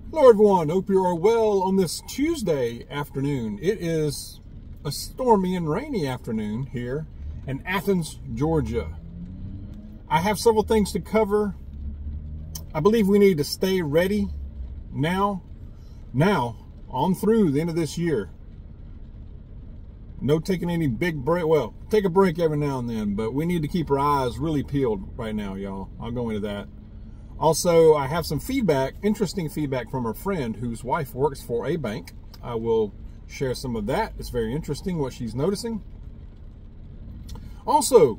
Hello everyone, hope you are well on this Tuesday afternoon. It is a stormy and rainy afternoon here in Athens, Georgia. I have several things to cover. I believe we need to stay ready now on through the end of this year. No taking any big break. Well, take a break every now and then, but we need to keep our eyes really peeled right now, y'all. I'll go into that. Also, I have some feedback, interesting feedback from a friend whose wife works for a bank. I will share some of that. It's very interesting what she's noticing. Also,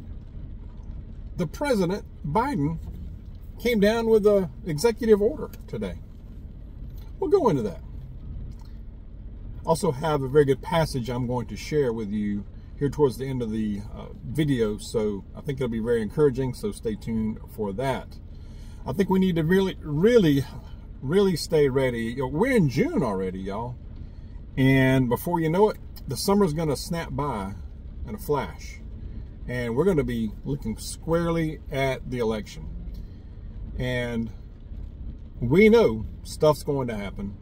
the President, Biden, came down with an executive order today. We'll go into that. Also have a very good passage I'm going to share with you here towards the end of the video. So I think it'll be very encouraging, so stay tuned for that. I think we need to really stay ready. We're in June already, y'all. And before you know it, the summer's going to snap by in a flash. And we're going to be looking squarely at the election. And we know stuff's going to happen.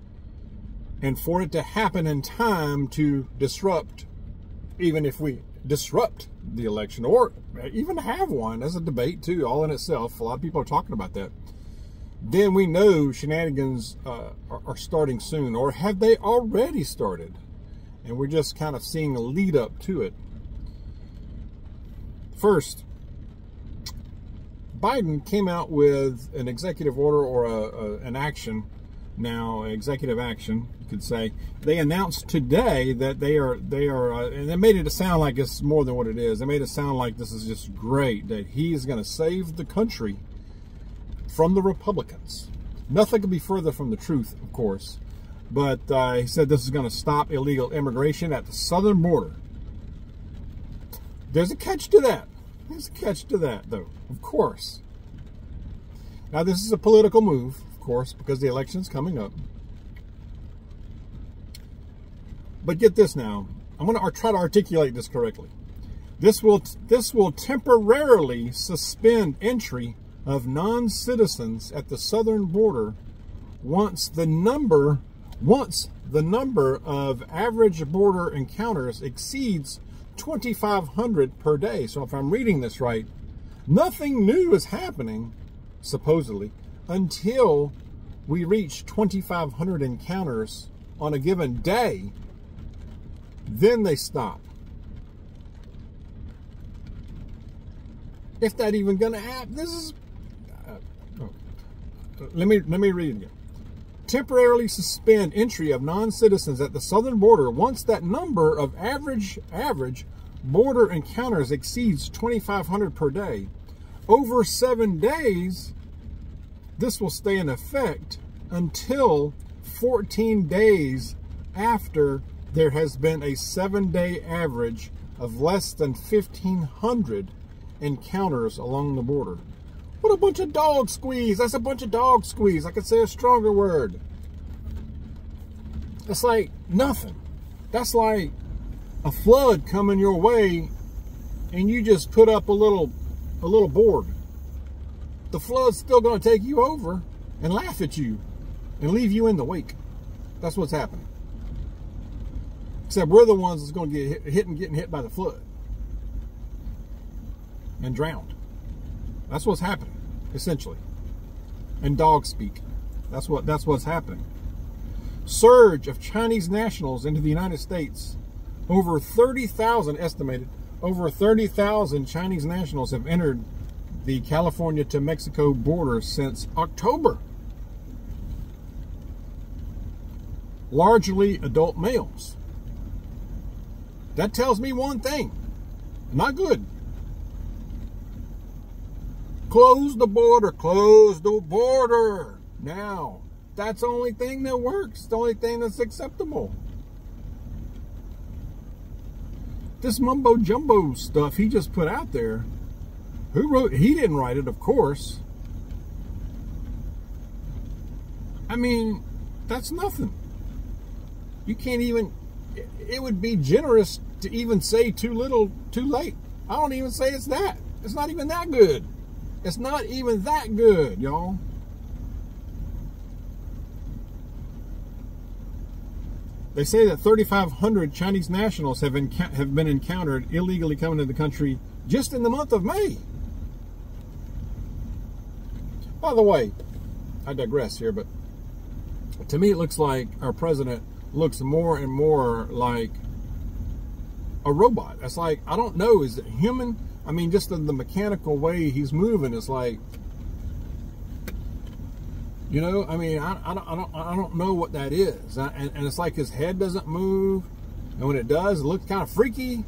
And for it to happen in time to disrupt, even if we disrupt the election or even have one as a debate too, all in itself, a lot of people are talking about that, then we know shenanigans are starting soon, or have they already started? And we're just kind of seeing a lead up to it. First, Biden came out with an executive order or an action. Now, executive action, you could say. They announced today that they are, and they made it sound like it's more than what it is. They made it sound like this is just great, that he is going to save the country from the Republicans. Nothing could be further from the truth, of course. But he said this is going to stop illegal immigration at the southern border. There's a catch to that. There's a catch to that, though, of course. Now, this is a political move, course, because the election's coming up. But get this now. I'm going to try to articulate this correctly. This will temporarily suspend entry of non-citizens at the southern border once the number of average border encounters exceeds 2,500 per day. So if I'm reading this right, nothing new is happening, supposedly, until we reach 2,500 encounters on a given day. Then they stop. If that even going to happen, this is. Let me read again. Temporarily suspend entry of non-citizens at the southern border once that number of average border encounters exceeds 2,500 per day. Over 7 days. This will stay in effect until 14 days after there has been a 7-day average of less than 1,500 encounters along the border. What a bunch of dog squeeze. That's a bunch of dog squeeze. I could say a stronger word. It's like nothing. That's like a flood coming your way and you just put up a little board. The flood's still going to take you over and laugh at you and leave you in the wake. That's what's happening. Except we're the ones that's going to get getting hit by the flood and drowned. That's what's happening, essentially. In dog speak, that's what's happening. Surge of Chinese nationals into the United States. Over 30,000 estimated. Over 30,000 Chinese nationals have entered the California to Mexico border since October. Largely adult males. That tells me one thing. Not good. Close the border. Close the border. Now, that's the only thing that works. The only thing that's acceptable. This mumbo jumbo stuff he just put out there, who wrote? He didn't write it, of course. I mean, that's nothing. You can't even, it would be generous to even say too little, too late. I don't even say it's that. It's not even that good. It's not even that good, y'all. They say that 3,500 Chinese nationals have been encountered illegally coming to the country just in the month of May. By the way, I digress here, but to me it looks like our president looks more and more like a robot. It's like, I don't know, is it human? I mean, just the mechanical way he's moving is like, you know, I mean, I don't know what that is. And it's like his head doesn't move, and when it does, it looks kind of freaky.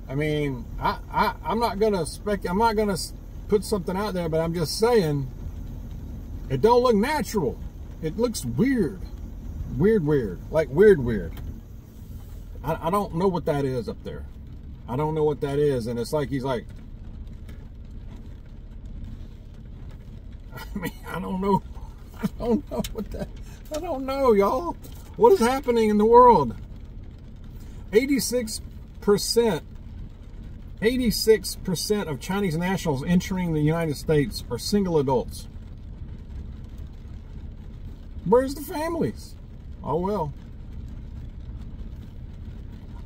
I mean, I'm not gonna put something out there, but I'm just saying, it don't look natural. It looks weird. Weird. Like weird. I don't know what that is up there. I don't know what that is. And it's like, he's like, I mean, I don't know what that, I don't know, y'all. What is happening in the world? 86% of Chinese nationals entering the United States are single adults. Where's the families? Oh well.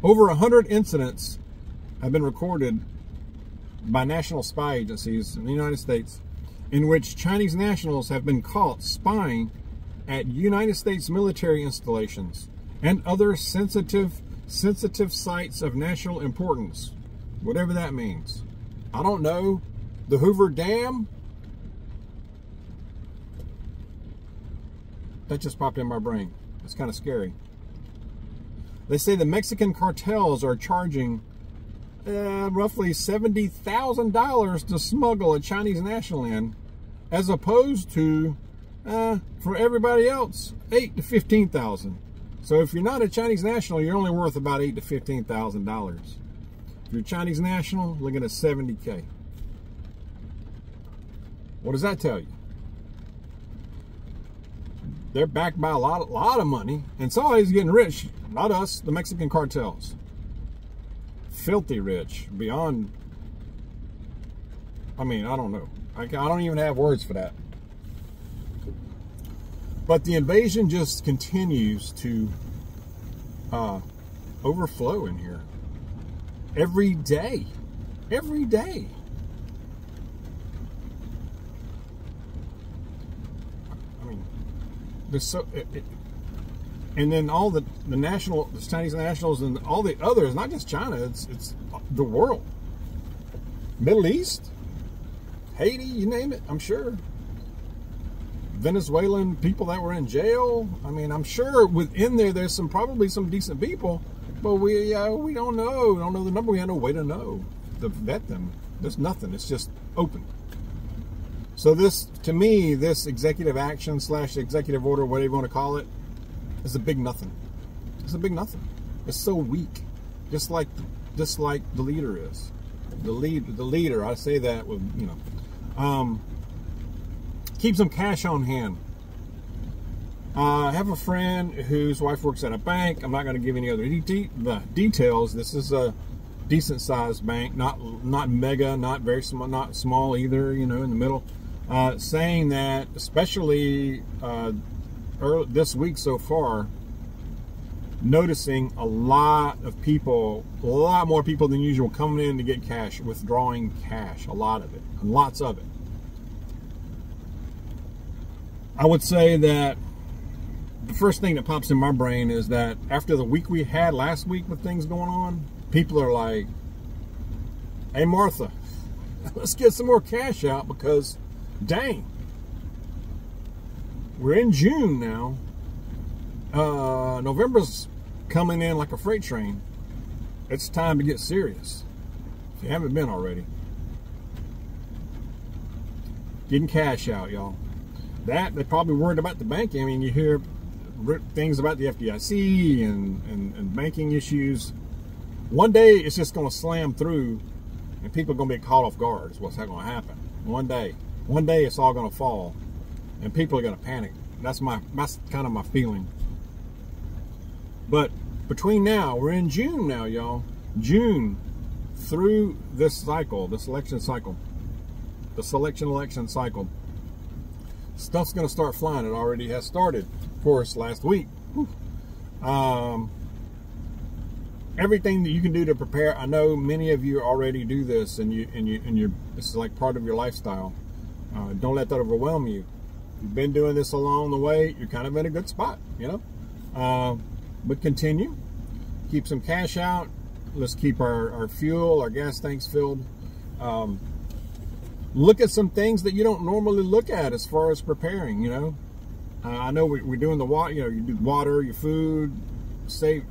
Over 100 incidents have been recorded by national spy agencies in the United States in which Chinese nationals have been caught spying at United States military installations and other sensitive sites of national importance, whatever that means. I don't know. The Hoover Dam? That just popped in my brain. It's kind of scary. They say the Mexican cartels are charging roughly $70,000 to smuggle a Chinese national in, as opposed to, for everybody else, $8,000 to $15,000. So if you're not a Chinese national, you're only worth about $8,000 to $15,000. If you're a Chinese national, looking at $70K. What does that tell you? They're backed by a lot of money, and somebody's getting rich. Not us, the Mexican cartels. Filthy rich, beyond, I mean, I don't know. I don't even have words for that. But the invasion just continues to overflow in here. Every day. Every day. I mean, there's so... and then all the Chinese nationals and all the others, not just China, it's the world. Middle East, Haiti, you name it, I'm sure. Venezuelan people that were in jail. I mean, I'm sure within there's probably some decent people, but we don't know. We don't know the number. We have no way to know, to vet them. There's nothing. It's just open. So this, to me, this executive action / executive order, whatever you want to call it, is a big nothing. It's a big nothing. It's so weak, just like the leader is. The leader. I say that with, you know, keep some cash on hand. I have a friend whose wife works at a bank. I'm not going to give any other details. This is a decent sized bank, not mega, not very small, not small either. You know, in the middle. Saying that, especially this week so far, noticing a lot more people than usual coming in to get cash, withdrawing cash, a lot of it, and lots of it. I would say that the first thing that pops in my brain is that after the week we had last week with things going on, people are like, hey Martha, let's get some more cash out, because dang, we're in June now. November's coming in like a freight train. It's time to get serious, if you haven't been already. Getting cash out, y'all. That, they're probably worried about the banking. I mean, you hear things about the FDIC and banking issues. One day it's just going to slam through, and people are going to be caught off guard. Is what's going to happen. One day it's all going to fall, and people are going to panic. That's kind of my feeling. But between now, we're in June now, y'all. June through this cycle, this election cycle, the election cycle. Stuff's going to start flying. It already has started, of course, last week. Everything that you can do to prepare. I know many of you already do this, and this is like part of your lifestyle. Don't let that overwhelm you. You've been doing this along the way. You're kind of in a good spot, you know. But continue. Keep some cash out. Let's keep our fuel, our gas tanks filled. Look at some things that you don't normally look at as far as preparing, you know. I know we're doing the water, you know, you do water, your food, safe,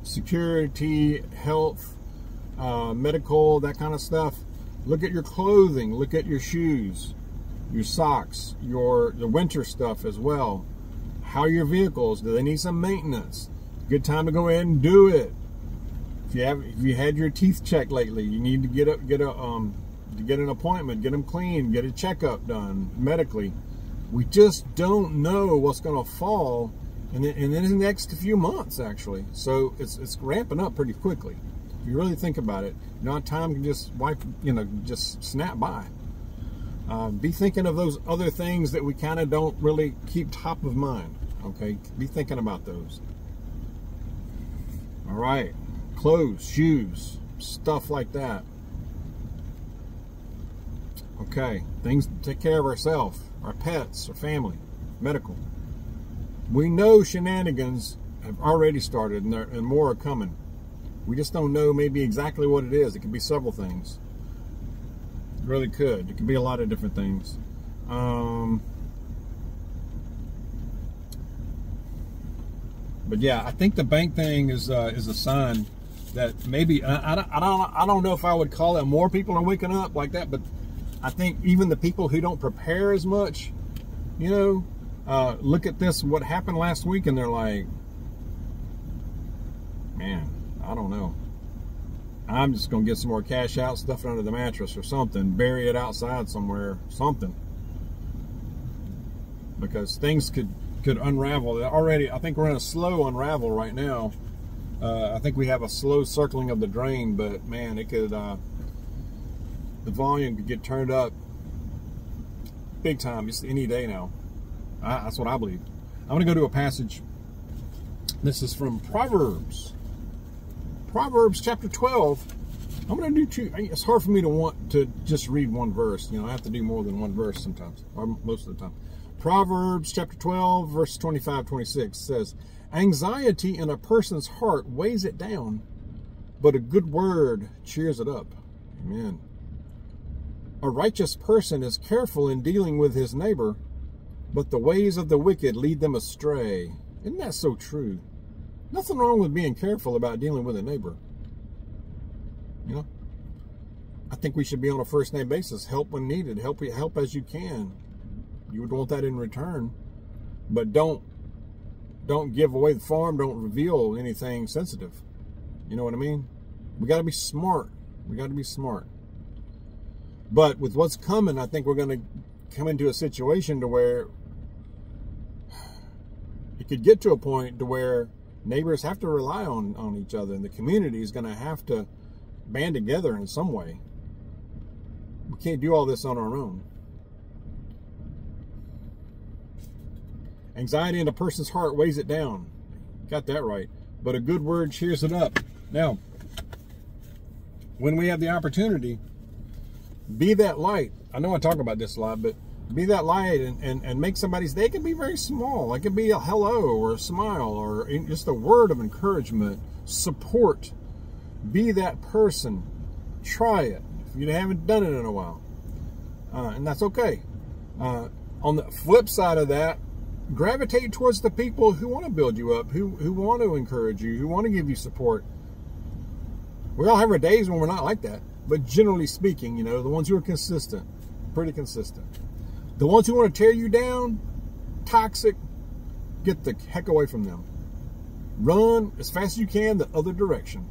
security, health, medical, that kind of stuff. Look at your clothing, look at your shoes, your socks, the winter stuff as well. How are your vehicles? Do they need some maintenance? Good time to go ahead and do it. If you had your teeth checked lately, you need to get an appointment, get them cleaned, get a checkup done medically. We just don't know what's going to fall in the next few months, actually. So it's ramping up pretty quickly. If you really think about it, you know, time can just just snap by. Be thinking of those other things that we kind of don't really keep top of mind. Okay, be thinking about those. All right, clothes, shoes, stuff like that. Okay, things to take care of ourselves, our pets, our family, medical. We know shenanigans have already started, and more are coming. We just don't know maybe exactly what it is. It could be several things. It really could. It could be a lot of different things. But yeah, I think the bank thing is a sign that maybe I don't know if I would call it more people are waking up like that, but I think even the people who don't prepare as much, you know, look at this, what happened last week, and they're like, man, I don't know. I'm just going to get some more cash out, stuff it under the mattress or something, bury it outside somewhere, something. Because things could unravel. Already, I think we're in a slow unravel right now. I think we have a slow circling of the drain, but man, it could... the volume could get turned up big time just any day now. That's what I believe. I'm going to go to a passage. This is from Proverbs. Proverbs chapter 12. I'm going to do two. It's hard for me to want to just read one verse. You know, I have to do more than one verse sometimes, or most of the time. Proverbs chapter 12, verse 25-26 says, anxiety in a person's heart weighs it down, but a good word cheers it up. Amen. A righteous person is careful in dealing with his neighbor, but the ways of the wicked lead them astray. Isn't that so true? Nothing wrong with being careful about dealing with a neighbor. You know, I think we should be on a first name basis. Help when needed. Help as you can. You would want that in return, but don't give away the farm. Don't reveal anything sensitive. You know what I mean? We got to be smart. We got to be smart. But with what's coming, I think we're going to come into a situation to where it could get to a point to where neighbors have to rely on each other, and the community is going to have to band together in some way. We can't do all this on our own. Anxiety in a person's heart weighs it down. Got that right. But a good word cheers it up. Now, when we have the opportunity, be that light. I know I talk about this a lot, but be that light and make somebody's day. It can be very small. It can be a hello or a smile or just a word of encouragement, support. Be that person. Try it if you haven't done it in a while. And that's okay. On the flip side of that, gravitate towards the people who want to build you up, who want to encourage you, who want to give you support. We all have our days when we're not like that. But generally speaking, you know, the ones who are consistent, pretty consistent. The ones who want to tear you down, toxic, get the heck away from them. Run as fast as you can the other direction.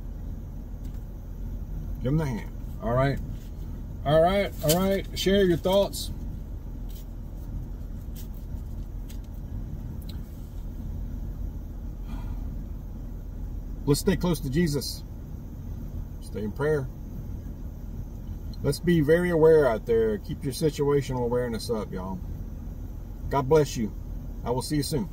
Give them the hand. All right. All right. All right. Share your thoughts. Let's stay close to Jesus. Stay in prayer. Let's be very aware out there. Keep your situational awareness up, y'all. God bless you. I will see you soon.